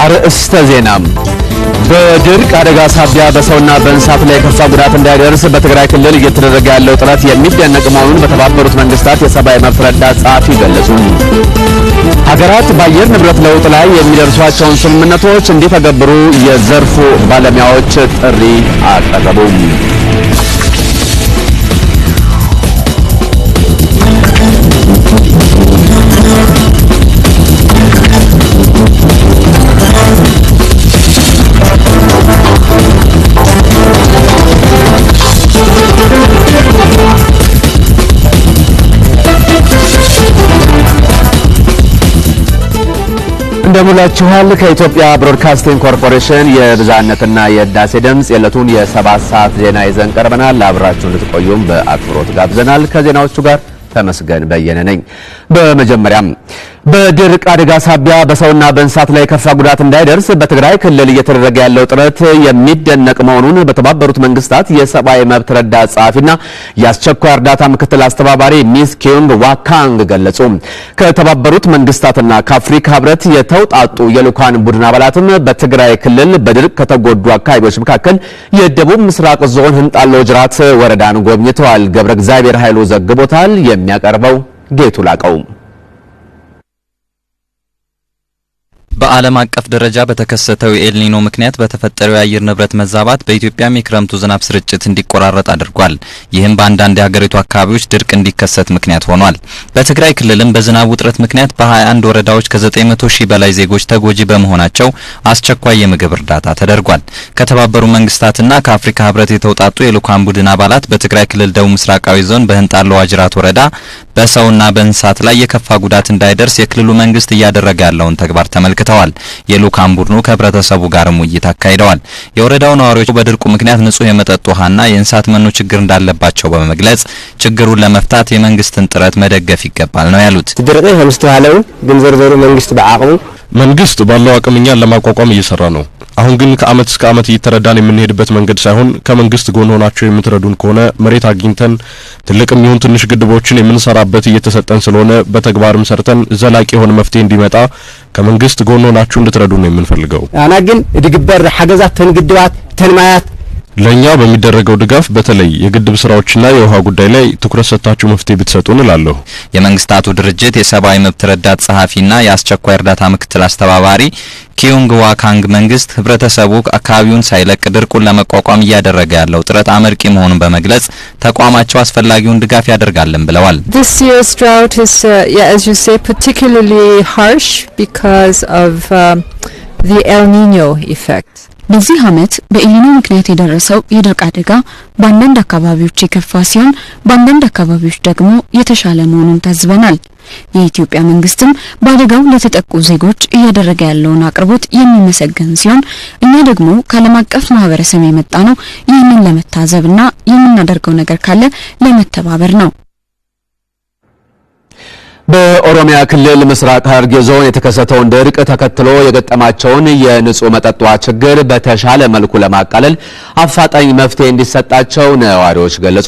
አርእስተ ዜና በድርቅ አደጋ ሳቢያ በሰውና በእንስሳት ላይ የከፋ ጉዳት እንዳይደርስ በትግራይ ክልል እየተደረገ ያለው ጥረት የሚደነቅ መሆኑን በተባበሩት መንግስታት የሰብአዊ መብት ረዳት ጸሐፊ ገለጹ። ሀገራት በአየር ንብረት ለውጥ ላይ የሚደርሷቸውን ስምምነቶች እንዲተገብሩ የዘርፉ ባለሙያዎች ጥሪ አቀረቡ። እንደምላችኋል ከኢትዮጵያ ብሮድካስቲንግ ኮርፖሬሽን የብዛነትና የህዳሴ ድምጽ የዕለቱን የ7 ሰዓት ዜና ይዘን ቀርበናል። አብራችሁን ልትቆዩም በአክብሮት ጋብዘናል። ከዜናዎቹ ጋር ተመስገን በየነ ነኝ። በመጀመሪያም በድርቅ አደጋ ሳቢያ በሰውና በእንስሳት ላይ የከፋ ጉዳት እንዳይደርስ በትግራይ ክልል እየተደረገ ያለው ጥረት የሚደነቅ መሆኑን በተባበሩት መንግስታት የሰብአዊ መብት ረዳት ጸሐፊና የአስቸኳይ እርዳታ ምክትል አስተባባሪ ሚስ ኪዩንግ ዋካንግ ገለጹ። ከተባበሩት መንግስታትና ከአፍሪካ ህብረት የተውጣጡ የልኡካን ቡድን አባላትም በትግራይ ክልል በድርቅ ከተጎዱ አካባቢዎች መካከል የደቡብ ምስራቅ ዞን ህንጣሎ ጅራት ወረዳን ጎብኝተዋል። ገብረ እግዚአብሔር ኃይሉ ዘግቦታል። የሚያቀርበው ጌቱ ላቀው። በዓለም አቀፍ ደረጃ በተከሰተው የኤልኒኖ ምክንያት በተፈጠረው የአየር ንብረት መዛባት በኢትዮጵያም የክረምቱ ዝናብ ስርጭት እንዲቆራረጥ አድርጓል። ይህም በአንዳንድ የሀገሪቱ አካባቢዎች ድርቅ እንዲከሰት ምክንያት ሆኗል። በትግራይ ክልልም በዝናብ ውጥረት ምክንያት በ21 ወረዳዎች ከ900 ሺህ በላይ ዜጎች ተጎጂ በመሆናቸው አስቸኳይ የምግብ እርዳታ ተደርጓል። ከተባበሩ መንግስታትና ከአፍሪካ ህብረት የተውጣጡ የልኡካን ቡድን አባላት በትግራይ ክልል ደቡብ ምስራቃዊ ዞን በህንጣሎ ዋጅራት ወረዳ በሰውና በእንስሳት ላይ የከፋ ጉዳት እንዳይደርስ የክልሉ መንግስት እያደረገ ያለውን ተግባር ተመልክተዋል። የልኡካን ቡድኑ ከህብረተሰቡ ጋርም ውይይት አካሂደዋል። የወረዳው ነዋሪዎች በድርቁ ምክንያት ንጹህ የመጠጥ ውሃና የእንስሳት መኖ ችግር እንዳለባቸው በመግለጽ ችግሩን ለመፍታት የመንግስትን ጥረት መደገፍ ይገባል ነው ያሉት። ድርቁ ከምስተዋለው ግን ዘርዘሩ መንግስት በአቅሙ መንግስት ባለው አቅም እኛን ለማቋቋም እየሰራ ነው። አሁን ግን ከአመት እስከ አመት እየተረዳን የምንሄድበት መንገድ ሳይሆን ከመንግስት ጎን ሆናችሁ የምትረዱን ከሆነ መሬት አግኝተን ትልቅም ይሁን ትንሽ ግድቦችን የምንሰራበት እየተሰጠን ስለሆነ በተግባርም ሰርተን ዘላቂ የሆነ መፍትሄ እንዲመጣ ከመንግስት ጎን ሆናችሁ እንድትረዱን ነው የምንፈልገው። አና ግን ድግበር ሐገዛት ተንግድባት ተንማያት ለኛ በሚደረገው ድጋፍ በተለይ የግድብ ስራዎችና የውሃ ጉዳይ ላይ ትኩረት ሰጥታችሁ መፍትሄ ብትሰጡን እላለሁ። የመንግስታቱ ድርጅት የሰብአዊ መብት ረዳት ጸሐፊና የአስቸኳይ እርዳታ ምክትል አስተባባሪ ኪዩንግ ዋካንግ መንግስት ህብረተሰቡ አካባቢውን ሳይለቅ ድርቁን ለመቋቋም እያደረገ ያለው ጥረት አመርቂ መሆኑን በመግለጽ ተቋማቸው አስፈላጊውን ድጋፍ ያደርጋልን ብለዋል። This year's drought is as you say particularly harsh because of the El Niño effect. በዚህ አመት በኤልኒኖ ምክንያት የደረሰው የድርቅ አደጋ በአንዳንድ አካባቢዎች የከፋ ሲሆን በአንዳንድ አካባቢዎች ደግሞ የተሻለ መሆኑን ታዝበናል። የኢትዮጵያ መንግስትም በአደጋው ለተጠቁ ዜጎች እያደረገ ያለውን አቅርቦት የሚመሰገን ሲሆን እኛ ደግሞ ከዓለም አቀፍ ማህበረሰብ የመጣ ነው ይህንን ለመታዘብና የምናደርገው ነገር ካለ ለመተባበር ነው። በኦሮሚያ ክልል ምስራቅ ሐረርጌ ዞን የተከሰተውን ድርቅ ተከትሎ የገጠማቸውን የንጹህ መጠጥ ውሃ ችግር በተሻለ መልኩ ለማቃለል አፋጣኝ መፍትሄ እንዲሰጣቸው ነዋሪዎች ገለጹ።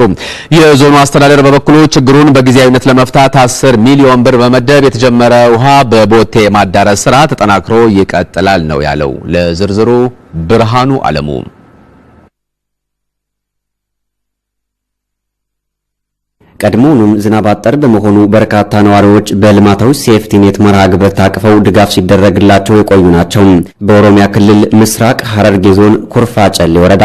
የዞኑ አስተዳደር በበኩሉ ችግሩን በጊዜያዊነት ለመፍታት 10 ሚሊዮን ብር በመደብ የተጀመረ ውሃ በቦቴ ማዳረስ ስራ ተጠናክሮ ይቀጥላል ነው ያለው። ለዝርዝሩ ብርሃኑ አለሙ። ቀድሞውንም ዝናብ አጠር በመሆኑ በርካታ ነዋሪዎች በልማታዊ ሴፍቲኔት መርሃ ግብር ታቅፈው ድጋፍ ሲደረግላቸው የቆዩ ናቸው። በኦሮሚያ ክልል ምስራቅ ሐረርጌ ዞን ኩርፋ ጨሌ ወረዳ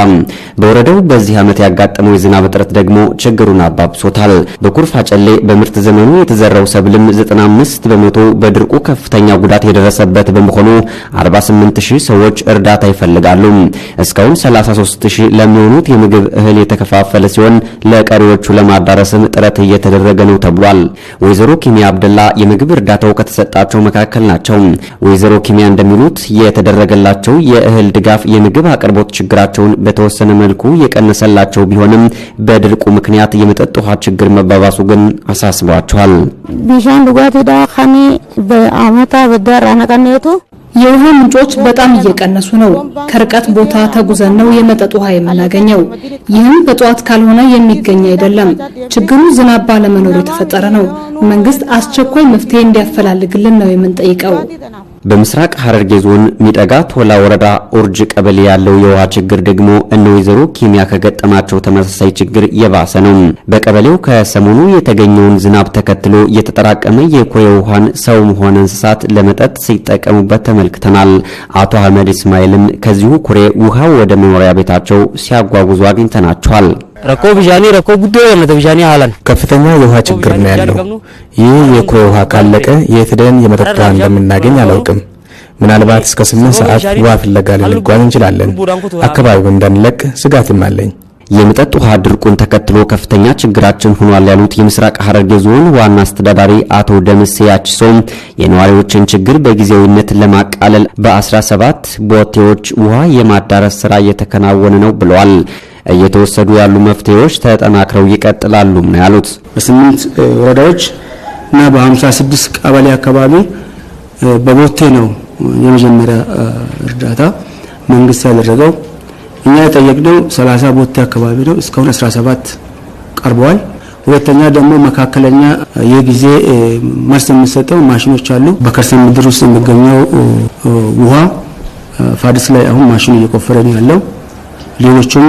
በወረዳው በዚህ ዓመት ያጋጠመው የዝናብ እጥረት ደግሞ ችግሩን አባብሶታል። በኩርፋ ጨሌ በምርት ዘመኑ የተዘራው ሰብልም 95 በመቶ በድርቁ ከፍተኛ ጉዳት የደረሰበት በመሆኑ 48000 ሰዎች እርዳታ ይፈልጋሉ። እስካሁን 33000 ለሚሆኑት የምግብ እህል የተከፋፈለ ሲሆን ለቀሪዎቹ ለማዳረስም ጥረት እየተደረገ ነው ተብሏል። ወይዘሮ ኪሚያ አብደላ የምግብ እርዳታው ከተሰጣቸው መካከል ናቸው። ወይዘሮ ኪሚያ እንደሚሉት የተደረገላቸው የእህል ድጋፍ የምግብ አቅርቦት ችግራቸውን በተወሰነ መልኩ የቀነሰላቸው ቢሆንም በድርቁ ምክንያት የመጠጥ ውሃ ችግር መባባሱ ግን አሳስቧቸዋል። ቢሻን ዱጋቲ ዳኻኒ በአመታ በዳራናቀነቱ የውሃ ምንጮች በጣም እየቀነሱ ነው። ከርቀት ቦታ ተጉዘን ነው የመጠጥ ውሃ የምናገኘው። ይህም በጧት ካልሆነ የሚገኝ አይደለም። ችግሩ ዝናብ ባለመኖሩ የተፈጠረ ነው። መንግስት አስቸኳይ መፍትሄ እንዲያፈላልግልን ነው የምንጠይቀው። በምስራቅ ሐረርጌ ዞን ሚጠጋ ቶላ ወረዳ ኦርጅ ቀበሌ ያለው የውሃ ችግር ደግሞ እነ ወይዘሮ ኪሚያ ከገጠማቸው ተመሳሳይ ችግር የባሰ ነው። በቀበሌው ከሰሞኑ የተገኘውን ዝናብ ተከትሎ የተጠራቀመ የኩሬ ውሃን ሰውም ሆነ እንስሳት ለመጠጥ ሲጠቀሙበት ተመልክተናል። አቶ አህመድ እስማኤልም ከዚሁ ኩሬ ውሃ ወደ መኖሪያ ቤታቸው ሲያጓጉዙ አግኝተናቸዋል። ረኮ ቢጃኒ ረኮ ጉዶ የመተቢጃኒ አላን ከፍተኛ የውሃ ችግር ነው ያለው። ይህ የኩሬ ውሃ ካለቀ የት ሄደን የመጠጥ ውሃ እንደምናገኝ አላውቅም። ምናልባት እስከ 8 ሰዓት ውሃ ፍለጋ ልንጓዝ እንችላለን። አካባቢው እንዳንለቅ ስጋትም አለኝ። የመጠጥ ውሃ ድርቁን ተከትሎ ከፍተኛ ችግራችን ሆኗል ያሉት የምስራቅ ሐረርጌ ዞን ዋና አስተዳዳሪ አቶ ደምሴ ያችሶም የነዋሪዎችን ችግር በጊዜያዊነት ለማቃለል በ17 ቦቴዎች ውሃ የማዳረስ ስራ እየተከናወነ ነው ብለዋል። እየተወሰዱ ያሉ መፍትሄዎች ተጠናክረው ይቀጥላሉ ነው ያሉት። በ8 ወረዳዎች እና በ56 ቀበሌ አካባቢ በቦቴ ነው የመጀመሪያ እርዳታ መንግስት ያደረገው። እኛ የጠየቅነው 30 ቦቴ አካባቢ ነው። እስካሁን 17 ቀርበዋል። ሁለተኛ ደግሞ መካከለኛ የጊዜ መልስ የሚሰጠው ማሽኖች አሉ። በከርሰ ምድር ውስጥ የሚገኘው ውሃ ፋዲስ ላይ አሁን ማሽኑ እየቆፈረ ነው ያለው። ሌሎችም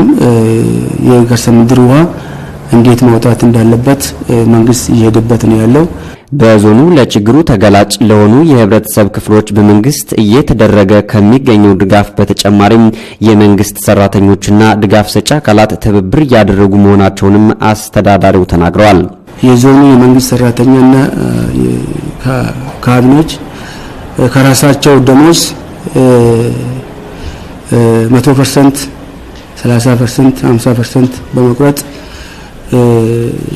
የከርሰ ምድር ውሃ እንዴት ማውጣት እንዳለበት መንግስት እየሄደበት ነው ያለው። በዞኑ ለችግሩ ተገላጭ ለሆኑ የህብረተሰብ ክፍሎች በመንግስት እየተደረገ ከሚገኘው ድጋፍ በተጨማሪም የመንግስት ሰራተኞችና ድጋፍ ሰጪ አካላት ትብብር ያደረጉ መሆናቸውንም አስተዳዳሪው ተናግረዋል። የዞኑ የመንግስት ሰራተኛና ካቢኔዎች ከራሳቸው ደሞዝ 100%፣ 30%፣ 50% በመቁረጥ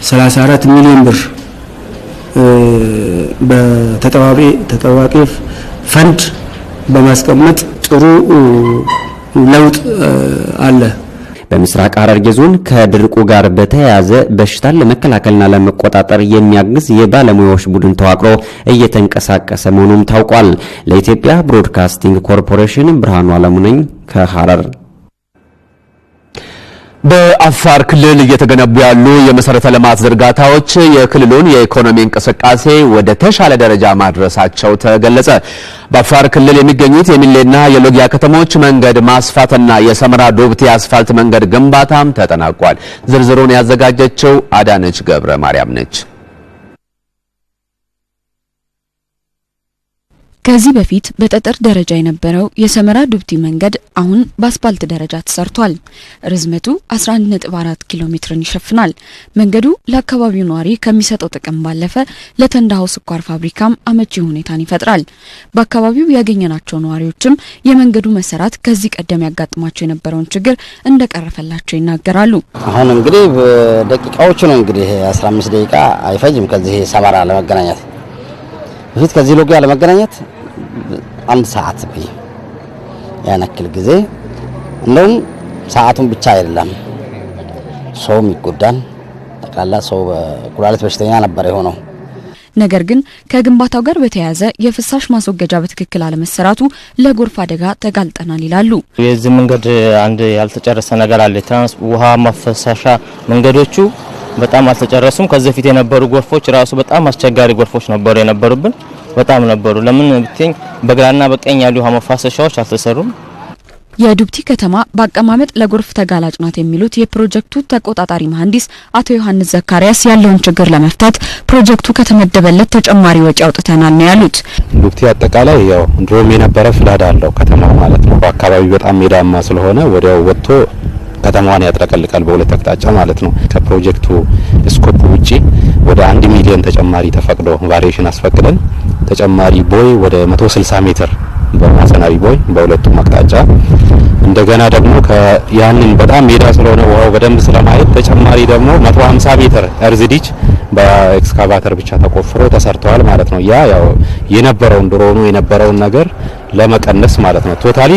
34 ሚሊዮን ብር በተጠባባቂ ፈንድ በማስቀመጥ ጥሩ ለውጥ አለ። በምስራቅ ሐረርጌ ዞን ከድርቁ ጋር በተያያዘ በሽታን ለመከላከልና ለመቆጣጠር የሚያግዝ የባለሙያዎች ቡድን ተዋቅሮ እየተንቀሳቀሰ መሆኑም ታውቋል። ለኢትዮጵያ ብሮድካስቲንግ ኮርፖሬሽን ብርሃኑ አለሙ ነኝ ከሐረር። በአፋር ክልል እየተገነቡ ያሉ የመሰረተ ልማት ዝርጋታዎች የክልሉን የኢኮኖሚ እንቅስቃሴ ወደ ተሻለ ደረጃ ማድረሳቸው ተገለጸ። በአፋር ክልል የሚገኙት የሚሌና የሎጊያ ከተሞች መንገድ ማስፋትና የሰመራ ዱብቲ አስፋልት መንገድ ግንባታም ተጠናቋል። ዝርዝሩን ያዘጋጀችው አዳነች ገብረ ማርያም ነች። ከዚህ በፊት በጠጠር ደረጃ የነበረው የሰመራ ዱብቲ መንገድ አሁን በአስፋልት ደረጃ ተሰርቷል። ርዝመቱ 11.4 ኪሎ ሜትርን ይሸፍናል። መንገዱ ለአካባቢው ነዋሪ ከሚሰጠው ጥቅም ባለፈ ለተንዳሆ ስኳር ፋብሪካም አመቺ ሁኔታን ይፈጥራል። በአካባቢው ያገኘናቸው ነዋሪዎችም የመንገዱ መሰራት ከዚህ ቀደም ያጋጥማቸው የነበረውን ችግር እንደቀረፈላቸው ይናገራሉ። አሁን እንግዲህ በደቂቃዎች ነው እንግዲህ 15 ደቂቃ አይፈጅም ከዚህ ሰመራ ለመገናኘት። በፊት ከዚህ ሎጊያ ለመገናኘት 1 ሰዓት በይ ያነክል ጊዜ እንደውም ሰዓቱን ብቻ አይደለም ሰውም ይጎዳል። ጠቅላላ ሰው በኩላሊት በሽተኛ ነበር የሆነው። ነገር ግን ከግንባታው ጋር በተያያዘ የፍሳሽ ማስወገጃ በትክክል አለመሰራቱ ለጎርፍ አደጋ ተጋልጠናል ይላሉ። የዚህ መንገድ አንድ ያልተጨረሰ ነገር አለ። ውሃ ማፈሳሻ መንገዶቹ በጣም አልተጨረሱም። ከዚህ በፊት የነበሩ ጎርፎች ራሱ በጣም አስቸጋሪ ጎርፎች ነበሩ የነበሩብን በጣም ነበሩ። ለምን ብትኝ በግራና በቀኝ ያሉ ውሃ ማፋሰሻዎች አልተሰሩም። የዱብቲ ከተማ በአቀማመጥ ለጎርፍ ተጋላጭ ናት የሚሉት የፕሮጀክቱ ተቆጣጣሪ መሐንዲስ አቶ ዮሐንስ ዘካሪያስ ያለውን ችግር ለመፍታት ፕሮጀክቱ ከተመደበለት ተጨማሪ ወጪ አውጥተናል ነው ያሉት። ዱብቲ አጠቃላይ ያው ድሮም የነበረ ፍላድ አለው ከተማው ማለት ነው። በአካባቢው በጣም ሜዳማ ስለሆነ ወዲያው ወጥቶ ከተማዋን ያጥለቀልቃል በሁለት አቅጣጫ ማለት ነው። ከፕሮጀክቱ ስኮፕ ውጪ ወደ 1 ሚሊዮን ተጨማሪ ተፈቅዶ ቫሪዬሽን አስፈቅደን ተጨማሪ ቦይ ወደ 160 ሜትር በማሰናሪ ቦይ በሁለቱም አቅጣጫ እንደገና ደግሞ ያንን በጣም ሜዳ ስለሆነ ውሃው በደንብ ስለማይል ተጨማሪ ደግሞ 150 ሜትር እርዝዲች በኤክስካቫተር ብቻ ተቆፍሮ ተሰርተዋል ማለት ነው። ያ ያው የነበረውን ድሮኑ የነበረውን ነገር ለመቀነስ ማለት ነው። ቶታሊ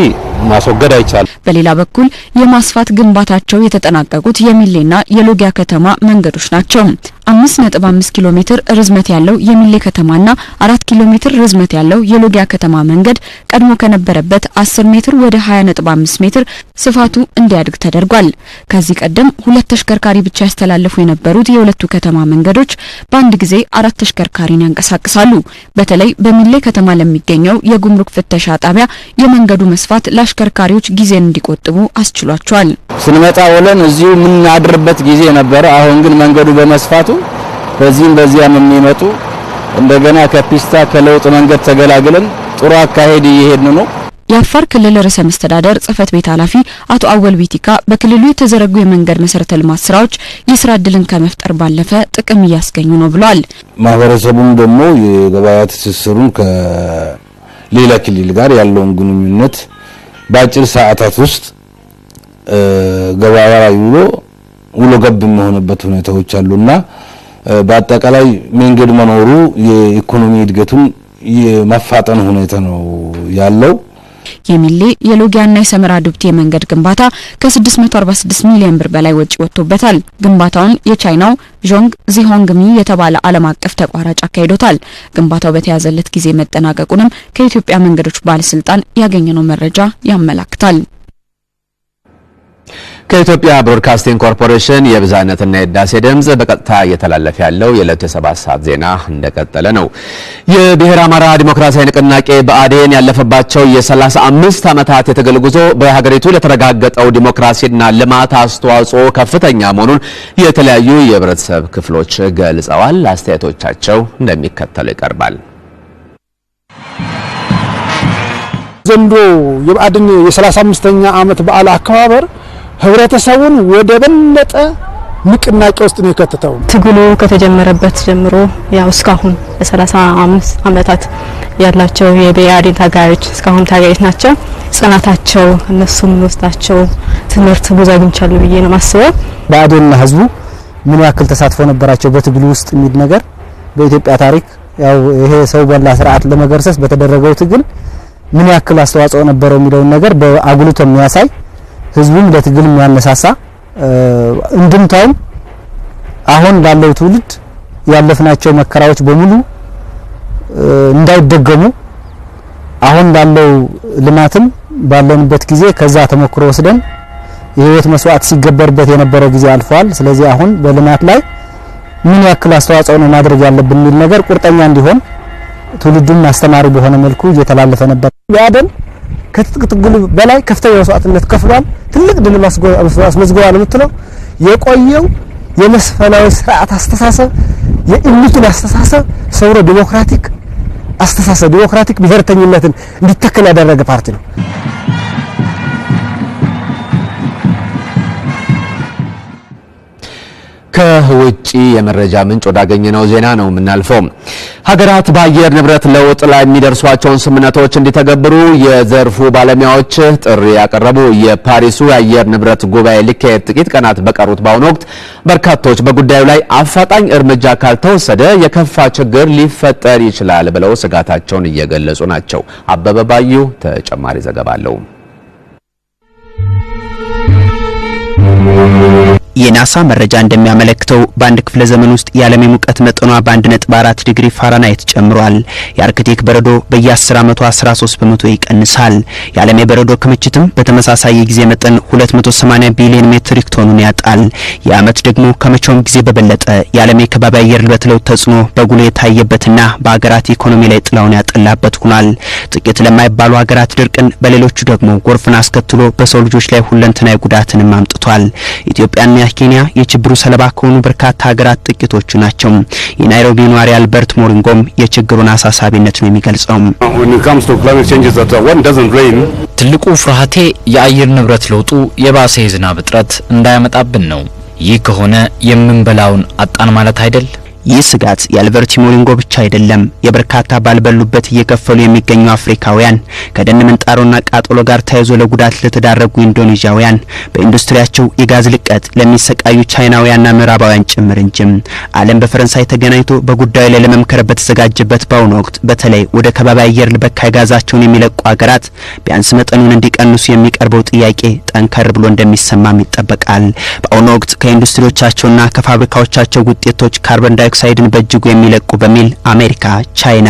ማስወገድ አይቻልም። በሌላ በኩል የማስፋት ግንባታቸው የተጠናቀቁት የሚሌና የሎጊያ ከተማ መንገዶች ናቸው። 5.5 ኪሎ ሜትር ርዝመት ያለው የሚሌ ከተማና 4 ኪሎ ሜትር ርዝመት ያለው የሎጊያ ከተማ መንገድ ቀድሞ ከነበረበት 10 ሜትር ወደ 20.5 ሜትር ስፋቱ እንዲያድግ ተደርጓል። ከዚህ ቀደም 2 ተሽከርካሪ ብቻ ያስተላልፉ የነበሩት የሁለቱ ከተማ መንገዶች በአንድ ጊዜ 4 ተሽከርካሪን ያንቀሳቅሳሉ። በተለይ በሚሌ ከተማ ለሚገኘው የጉምሩክ ፍተሻ ጣቢያ የመንገዱ መስፋት ለአሽከርካሪዎች ጊዜን እንዲቆጥቡ አስችሏቸዋል። ስንመጣ ወለን እዚሁ ምን አድርበት ጊዜ ነበር። አሁን ግን መንገዱ በመስፋቱ በዚህም በዚያም የሚመጡ እንደገና ከፒስታ ከለውጥ መንገድ ተገላግለን ጥሩ አካሄድ እየሄድን ነው። የአፋር ክልል ርዕሰ መስተዳደር ጽህፈት ቤት ኃላፊ አቶ አወል ቢቲካ በክልሉ የተዘረጉ የመንገድ መሰረተ ልማት ስራዎች የስራ ዕድልን ከመፍጠር ባለፈ ጥቅም እያስገኙ ነው ብለዋል። ማህበረሰቡም ደግሞ የገበያ ትስስሩን ከሌላ ክልል ጋር ያለውን ግንኙነት በአጭር ሰዓታት ውስጥ ገበያ ላይ ውሎ ገብ የሚሆንበት ሁኔታዎች አሉና በአጠቃላይ መንገድ መኖሩ የኢኮኖሚ እድገቱን የማፋጠን ሁኔታ ነው ያለው። የሚሌ የሎጊያና የሰመራ ዱብቲ መንገድ ግንባታ ከ646 ሚሊዮን ብር በላይ ወጪ ወጥቶበታል። ግንባታውን የቻይናው ዦንግ ዚሆንግሚ የተባለ ዓለም አቀፍ ተቋራጭ አካሂዶታል። ግንባታው በተያዘለት ጊዜ መጠናቀቁንም ከኢትዮጵያ መንገዶች ባለስልጣን ያገኘነው መረጃ ያመለክታል። ከኢትዮጵያ ብሮድካስቲንግ ኮርፖሬሽን የብዛነትና የዳሴ ድምጽ በቀጥታ እየተላለፈ ያለው የዕለቱ 7 ሰዓት ዜና እንደቀጠለ ነው። የብሔረ አማራ ዲሞክራሲያዊ ንቅናቄ ብአዴን ያለፈባቸው የ35 ዓመታት የትግል ጉዞ በሀገሪቱ ለተረጋገጠው ዲሞክራሲና ልማት አስተዋጽኦ ከፍተኛ መሆኑን የተለያዩ የህብረተሰብ ክፍሎች ገልጸዋል። አስተያየቶቻቸው እንደሚከተለው ይቀርባል። ዘንድሮ የብአዴን የ35ኛ ዓመት በዓል አከባበር ህብረተሰቡን ወደ በለጠ ንቅናቄ ውስጥ ነው የከተተው። ትግሉ ከተጀመረበት ጀምሮ ያው እስካሁን ለ35 ዓመታት ያላቸው የብአዴን ታጋዮች እስካሁን ታጋዮች ናቸው። ጽናታቸው እነሱም ወስታቸው ትምህርት ብዙ አግኝቻለሁ ብዬ ነው ማስበው። ብአዴንና ህዝቡ ምን ያክል ተሳትፎ ነበራቸው በትግሉ ውስጥ የሚል ነገር በኢትዮጵያ ታሪክ ያው ይሄ ሰው በላ ስርዓት ለመገርሰስ በተደረገው ትግል ምን ያክል አስተዋጽኦ ነበረው የሚለው ነገር በአጉልቶ የሚያሳይ ህዝቡም ለትግል የሚያነሳሳ እንድምታውም አሁን ባለው ትውልድ ያለፍናቸው መከራዎች በሙሉ እንዳይደገሙ አሁን ባለው ልማትም ባለንበት ጊዜ ከዛ ተሞክሮ ወስደን የህይወት መስዋዕት ሲገበርበት የነበረ ጊዜ አልፏል። ስለዚህ አሁን በልማት ላይ ምን ያክል አስተዋጽኦ ነው ማድረግ ያለብን የሚል ነገር ቁርጠኛ እንዲሆን ትውልዱን አስተማሪ በሆነ መልኩ እየተላለፈ ነበር። ብአዴን ከትጥቅ ትግሉ በላይ ከፍተኛ መስዋዕትነት ከፍሏል። ትልቅ ድል አስመዝግቧል የምትለው የቆየው የመስፈናዊ ስርዓት አስተሳሰብ የኢሊቱን አስተሳሰብ ሰውሮ ዲሞክራቲክ አስተሳሰብ ዲሞክራቲክ ብሔርተኝነትን እንዲተከል ያደረገ ፓርቲ ነው። ከውጪ የመረጃ ምንጭ ወዳገኘነው ዜና ነው የምናልፈው። ሀገራት በአየር ንብረት ለውጥ ላይ የሚደርሷቸውን ስምምነቶች እንዲተገብሩ የዘርፉ ባለሙያዎች ጥሪ ያቀረቡ። የፓሪሱ የአየር ንብረት ጉባኤ ሊካሄድ ጥቂት ቀናት በቀሩት በአሁኑ ወቅት በርካቶች በጉዳዩ ላይ አፋጣኝ እርምጃ ካልተወሰደ የከፋ ችግር ሊፈጠር ይችላል ብለው ስጋታቸውን እየገለጹ ናቸው። አበበ ባዩ ተጨማሪ ዘገባ አለው። የናሳ መረጃ እንደሚያመለክተው በአንድ ክፍለ ዘመን ውስጥ የዓለም የሙቀት መጠኗ በ1.4 ዲግሪ ፋራናይት ጨምሯል። የአርክቲክ በረዶ በየ10 ዓመቱ 13 በመቶ ይቀንሳል። የዓለም የበረዶ ክምችትም በተመሳሳይ የጊዜ መጠን 280 ቢሊዮን ሜትሪክ ቶንን ያጣል። የዓመት ደግሞ ከመቼውም ጊዜ በበለጠ የዓለም የከባቢ አየር ንብረት ለውጥ ተጽዕኖ በጉልህ የታየበትና በአገራት ኢኮኖሚ ላይ ጥላውን ያጠላበት ሆኗል። ጥቂት ለማይባሉ ሀገራት ድርቅን፣ በሌሎቹ ደግሞ ጎርፍን አስከትሎ በሰው ልጆች ላይ ሁለንተናዊ ጉዳትንም አምጥቷል። ኢትዮጵያና ኬንያ የችግሩ ሰለባ ከሆኑ በርካታ ሀገራት ጥቂቶቹ ናቸው። የናይሮቢ ነዋሪ አልበርት ሞሪንጎም የችግሩን አሳሳቢነት ነው የሚገልጸው። ትልቁ ፍርሃቴ የአየር ንብረት ለውጡ የባሰ የዝናብ እጥረት እንዳያመጣብን ነው። ይህ ከሆነ የምንበላውን አጣን ማለት አይደል? ይህ ስጋት የአልበርት ሞሪንጎ ብቻ አይደለም። የበርካታ ባልበሉበት እየከፈሉ የሚገኙ አፍሪካውያን፣ ከደን ምንጣሮና ቃጠሎ ጋር ተያይዞ ለጉዳት ለተዳረጉ ኢንዶኔዥያውያን፣ በኢንዱስትሪያቸው የጋዝ ልቀት ለሚሰቃዩ ቻይናውያንና ምዕራባውያን ጭምር እንጂ። ዓለም በፈረንሳይ ተገናኝቶ በጉዳዩ ላይ ለመምከር በተዘጋጀበት በአሁኑ ወቅት በተለይ ወደ ከባቢ አየር በካይ ጋዛቸውን የሚለቁ ሀገራት ቢያንስ መጠኑን እንዲቀንሱ የሚቀርበው ጥያቄ ጠንከር ብሎ እንደሚሰማም ይጠበቃል። በአሁኑ ወቅት ከኢንዱስትሪዎቻቸውና ከፋብሪካዎቻቸው ውጤቶች ካርቦን ዳይኦክሳይድን በእጅጉ የሚለቁ በሚል አሜሪካ፣ ቻይና፣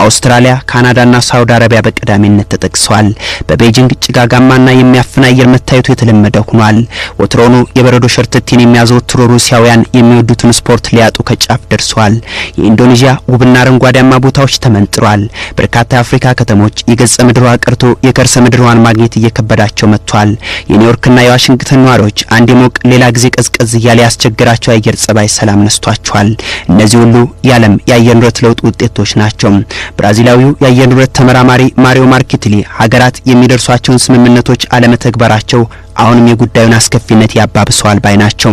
አውስትራሊያ፣ ካናዳና ሳውዲ አረቢያ በቀዳሚነት ተጠቅሰዋል። በቤጂንግ ጭጋጋማና የሚያፍን አየር መታየቱ የተለመደ ሆኗል። ወትሮኑ የበረዶ ሸርተቴን የሚያዘወትሩ ሩሲያውያን የሚወዱትን ስፖርት ሊያጡ ከጫፍ ደርሰዋል። የኢንዶኔዥያ ውብና አረንጓዴያማ ቦታዎች ተመንጥሯል። በርካታ የአፍሪካ ከተሞች የገጸ ምድሯ ቀርቶ የከርሰ ምድሯን ማግኘት እየከበዳቸው መጥቷል። የኒውዮርክና የዋሽንግተን ነዋሪዎች አንድ ሞቅ ሌላ ጊዜ ቀዝቀዝ እያለ ያስቸግራቸው አየር ጸባይ ሰላም ነስቷቸዋል። እነዚህ ሁሉ የዓለም የአየር ንብረት ለውጥ ውጤቶች ናቸው። ብራዚላዊው የአየር ንብረት ተመራማሪ ማሪዮ ማርኬትሊ ሀገራት የሚደርሷቸውን ስምምነቶች አለመተግበራቸው አሁንም የጉዳዩን አስከፊነት ያባብሰዋል ባይ ናቸው።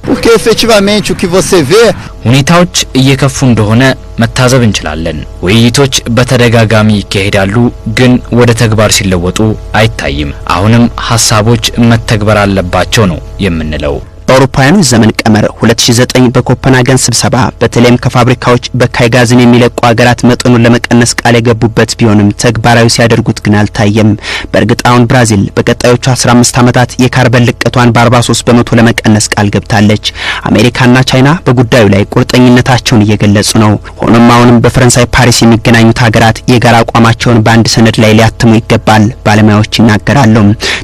porque efetivamente o que você vê ሁኔታዎች እየከፉ እንደሆነ መታዘብ እንችላለን። ውይይቶች በተደጋጋሚ ይካሄዳሉ፣ ግን ወደ ተግባር ሲለወጡ አይታይም። አሁንም ሐሳቦች መተግበር አለባቸው ነው የምንለው። በአውሮፓውያኑ ዘመን ቀመር 2009 በኮፐንሃገን ስብሰባ በተለይም ከፋብሪካዎች በካይ ጋዝን የሚለቁ ሀገራት መጠኑን ለመቀነስ ቃል የገቡበት ቢሆንም ተግባራዊ ሲያደርጉት ግን አልታየም። በእርግጥ አሁን ብራዚል በቀጣዮቹ 15 ዓመታት የካርበን ልቀቷን በ43 በመቶ ለመቀነስ ቃል ገብታለች። አሜሪካና ቻይና በጉዳዩ ላይ ቁርጠኝነታቸውን እየገለጹ ነው። ሆኖም አሁንም በፈረንሳይ ፓሪስ የሚገናኙት ሀገራት የጋራ አቋማቸውን በአንድ ሰነድ ላይ ሊያትሙ ይገባል ባለሙያዎች ይናገራሉ።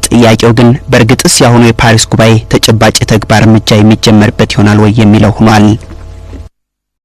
ጥያቄው ግን በእርግጥስ ያሁኑ የፓሪስ ጉባኤ ተጨባጭ ተግባር እርምጃ የሚጀመርበት ይሆናል ወይ የሚለው ሆኗል።